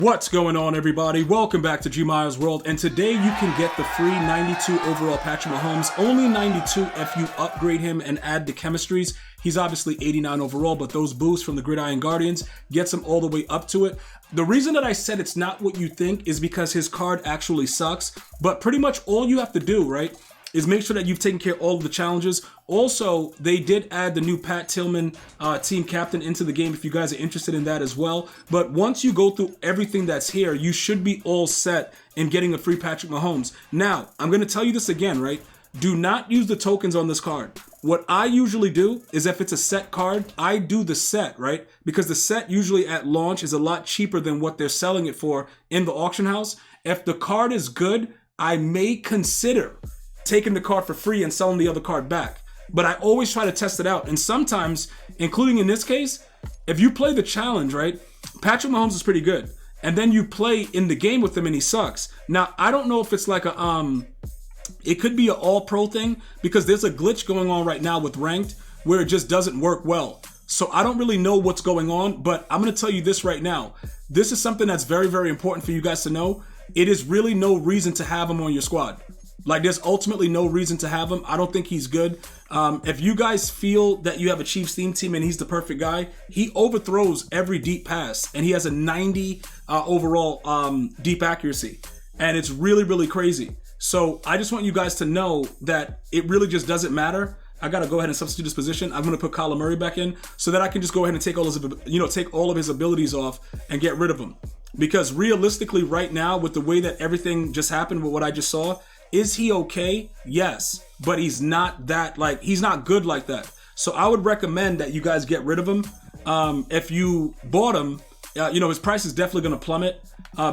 What's going on, everybody? Welcome back to GmiasWorld, and today you can get the free 92 overall Patrick Mahomes. Only 92 if you upgrade him and add the chemistries. He's obviously 89 overall, but those boosts from the Gridiron Guardians gets him all the way up to it. The reason that I said it's not what you think is because his card actually sucks, but pretty much all you have to do, right, is make sure that you've taken care of all of the challenges. Also, they did add the new Pat Tillman team captain into the game if you guys are interested in that as well. But once you go through everything that's here, you should be all set in getting a free Patrick Mahomes. Now, I'm going to tell you this again, right? Do not use the tokens on this card. What I usually do is if it's a set card, I do the set, right? Because the set usually at launch is a lot cheaper than what they're selling it for in the auction house. If the card is good, I may consider taking the card for free and selling the other card back. But I always try to test it out. And sometimes, including in this case, if you play the challenge, right, Patrick Mahomes is pretty good. And then you play in the game with him and he sucks. Now, I don't know if it's like a, it could be an all-pro thing because there's a glitch going on right now with ranked where it just doesn't work well. So I don't really know what's going on, but I'm going to tell you this right now. This is something that's very, very important for you guys to know. It is really no reason to have him on your squad. Like, there's ultimately no reason to have him. I don't think he's good. If you guys feel that you have a Chiefs theme team and he's the perfect guy, he overthrows every deep pass. And he has a 90 overall deep accuracy. And it's really, really crazy. So I just want you guys to know that it really just doesn't matter. I got to go ahead and substitute this position. I'm going to put Kyler Murray back in so that I can just go ahead and take all his, take all of his abilities off and get rid of him. Because realistically right now, with the way that everything just happened with what I just saw, is he okay? Yes, but he's not that, like, he's not good like that. So I would recommend that you guys get rid of him. If you bought him, his price is definitely going to plummet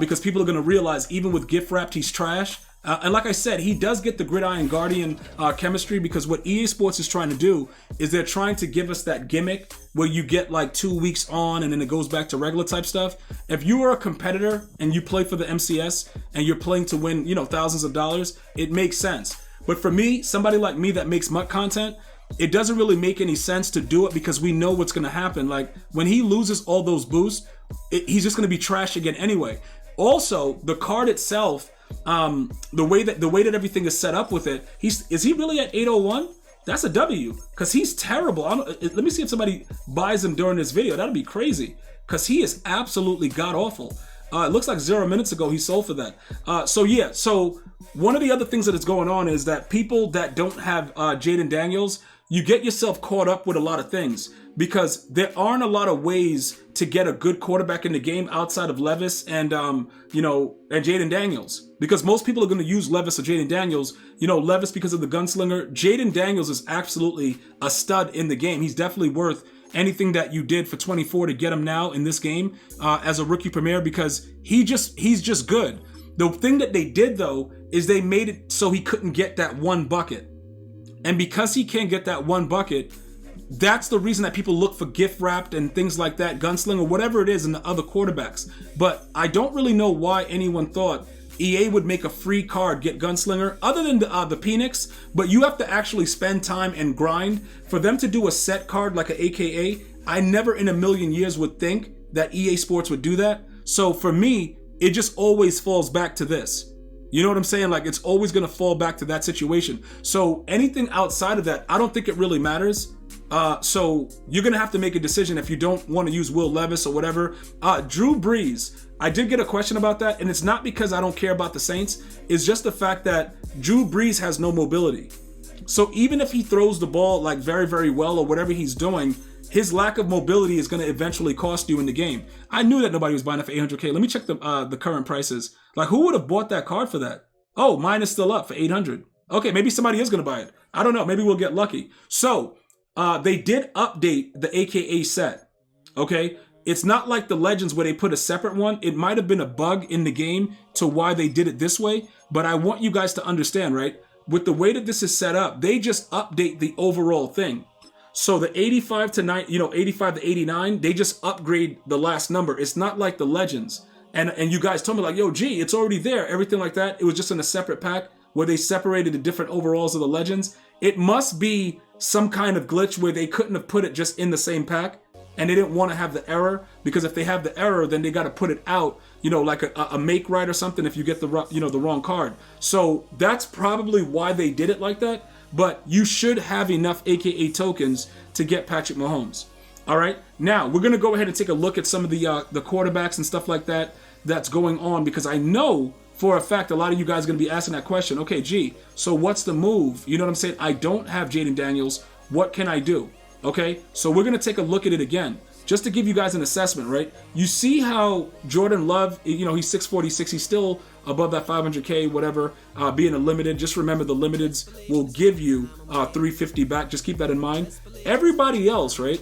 because people are going to realize even with gift wrapped, he's trash. And like I said, he does get the Gridiron Guardian chemistry because what EA Sports is trying to do is they're trying to give us that gimmick where you get like 2 weeks on and then it goes back to regular type stuff. If you are a competitor and you play for the MCS and you're playing to win, thousands of dollars, it makes sense. But for me, somebody like me that makes MUT content, it doesn't really make any sense to do it because we know what's going to happen. Like when he loses all those boosts, he's just going to be trash again anyway. Also, the card itself, the way that everything is set up with it, is he really at 801? That's a W because he's terrible. Let me see if somebody buys him during this video. That'd be crazy because he is absolutely god awful. It looks like 0 minutes ago he sold for that. So one of the other things that is going on is that people that don't have Jaden Daniels, you get yourself caught up with a lot of things because there aren't a lot of ways to get a good quarterback in the game outside of Levis and Jaden Daniels. Because most people are going to use Levis or Jaden Daniels. Levis because of the gunslinger. Jaden Daniels is absolutely a stud in the game. He's definitely worth anything that you did for 24 to get him now in this game as a rookie premier because he's just good. The thing that they did though is they made it so he couldn't get that one bucket. And because he can't get that one bucket, that's the reason that people look for gift wrapped and things like that, gunslinger, whatever it is in the other quarterbacks. But I don't really know why anyone thought EA would make a free card get gunslinger other than the Penix, but you have to actually spend time and grind. For them to do a set card like an AKA, I never in a million years would think that EA Sports would do that. So for me, it just always falls back to this. You know what I'm saying? Like it's always going to fall back to that situation. So anything outside of that, I don't think it really matters. So you're going to have to make a decision if you don't want to use Will Levis or whatever. Drew Brees, I did get a question about that, and it's not because I don't care about the Saints. It's just the fact that Drew Brees has no mobility. So even if he throws the ball like very, very well or whatever he's doing, his lack of mobility is going to eventually cost you in the game. I knew that nobody was buying it for 800K. Let me check the current prices. Like, who would have bought that card for that? Oh, mine is still up for 800. Okay, maybe somebody is going to buy it. I don't know. Maybe we'll get lucky. So they did update the AKA set. Okay, it's not like the Legends where they put a separate one. It might have been a bug in the game to why they did it this way. But I want you guys to understand, right? With the way that this is set up, they just update the overall thing. So the 85 to 89, they just upgrade the last number. It's not like the Legends. And you guys told me like, yo, G, it's already there. Everything like that. It was just in a separate pack where they separated the different overalls of the Legends. It must be some kind of glitch where they couldn't have put it just in the same pack. and they didn't want to have the error, because if they have the error, then they got to put it out, like a make right or something if you get the wrong card. So that's probably why they did it like that. But you should have enough AKA tokens to get Patrick Mahomes. All right, now we're gonna go ahead and take a look at some of the quarterbacks and stuff like that that's going on, because I know for a fact a lot of you guys are gonna be asking that question. Okay, G, so what's the move? You know what I'm saying? I don't have Jaden Daniels. What can I do? Okay, so we're gonna take a look at it again, just to give you guys an assessment, right? You see how Jordan Love, he's 646, he's still above that 500K, whatever, being a limited. Just remember the limiteds will give you 350 back. Just keep that in mind. Everybody else, right?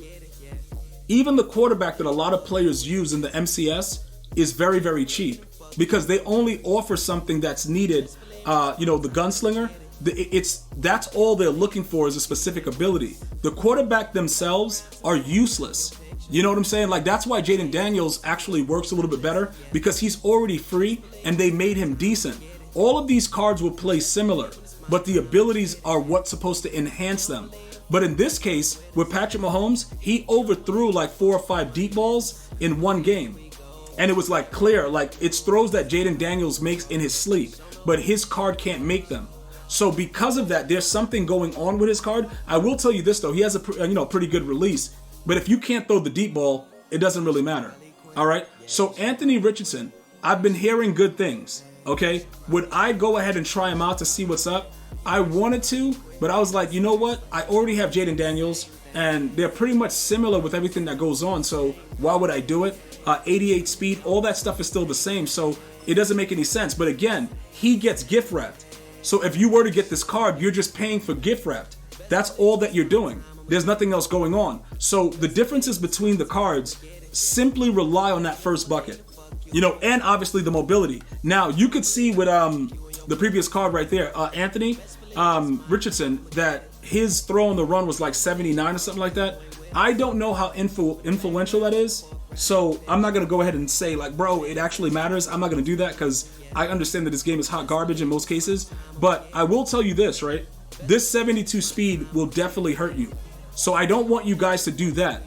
Even the quarterback that a lot of players use in the MCS is very, very cheap, because they only offer something that's needed. The gunslinger, that's all they're looking for, is a specific ability. The quarterback themselves are useless. You know what I'm saying? Like, that's why Jaden Daniels actually works a little bit better, because he's already free and they made him decent. All of these cards will play similar, but the abilities are what's supposed to enhance them. But in this case, with Patrick Mahomes, he overthrew like 4 or 5 deep balls in one game. And it was like clear, like it's throws that Jaden Daniels makes in his sleep, but his card can't make them. So because of that, there's something going on with his card. I will tell you this though, he has a pretty good release, but if you can't throw the deep ball, it doesn't really matter. All right. So Anthony Richardson, I've been hearing good things. Okay. Would I go ahead and try him out to see what's up? I wanted to, but I was like, you know what? I already have Jaden Daniels, and they're pretty much similar with everything that goes on. So why would I do it? 88 speed, all that stuff is still the same. So it doesn't make any sense. But again, he gets gift wrapped. So if you were to get this card, you're just paying for gift wrapped. That's all that you're doing. There's nothing else going on. So the differences between the cards simply rely on that first bucket, and obviously the mobility. Now you could see with the previous card right there, Anthony Richardson, that his throw on the run was like 79 or something like that. I don't know how influential that is. So I'm not going to go ahead and say like, bro, it actually matters. I'm not going to do that, because I understand that this game is hot garbage in most cases. But I will tell you this, right? This 72 speed will definitely hurt you. So I don't want you guys to do that.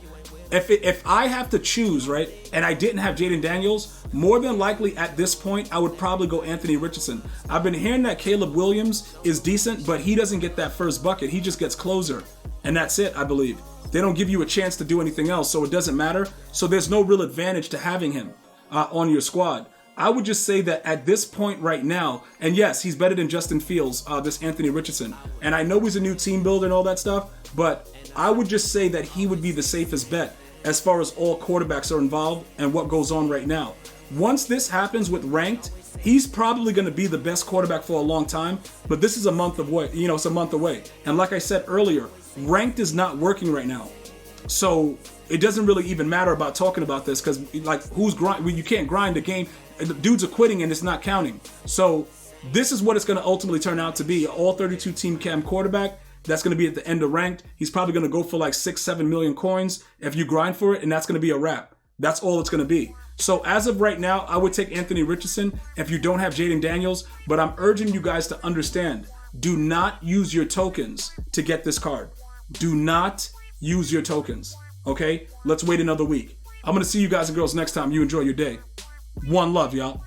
If I have to choose, right, and I didn't have Jaden Daniels, more than likely at this point, I would probably go Anthony Richardson. I've been hearing that Caleb Williams is decent, but he doesn't get that first bucket. He just gets closer, and that's it, I believe. They don't give you a chance to do anything else, so it doesn't matter. So there's no real advantage to having him on your squad. I would just say that at this point right now, and yes, he's better than Justin Fields, this Anthony Richardson. And I know he's a new team builder and all that stuff, but I would just say that he would be the safest bet as far as all quarterbacks are involved and what goes on right now. Once this happens with ranked, he's probably going to be the best quarterback for a long time, but this is a month away. It's a month away. And like I said earlier, ranked is not working right now. So it doesn't really even matter about talking about this, because like who's grind? You can't grind the game. The dudes are quitting and it's not counting. So this is what it's going to ultimately turn out to be. All 32 team cam quarterback. That's going to be at the end of ranked. He's probably going to go for like 6-7 million coins if you grind for it, and that's going to be a wrap. That's all it's going to be. So as of right now, I would take Anthony Richardson if you don't have Jaden Daniels, but I'm urging you guys to understand, do not use your tokens to get this card. Do not use your tokens, okay? Let's wait another week. I'm going to see you guys and girls next time. You enjoy your day. One love, y'all.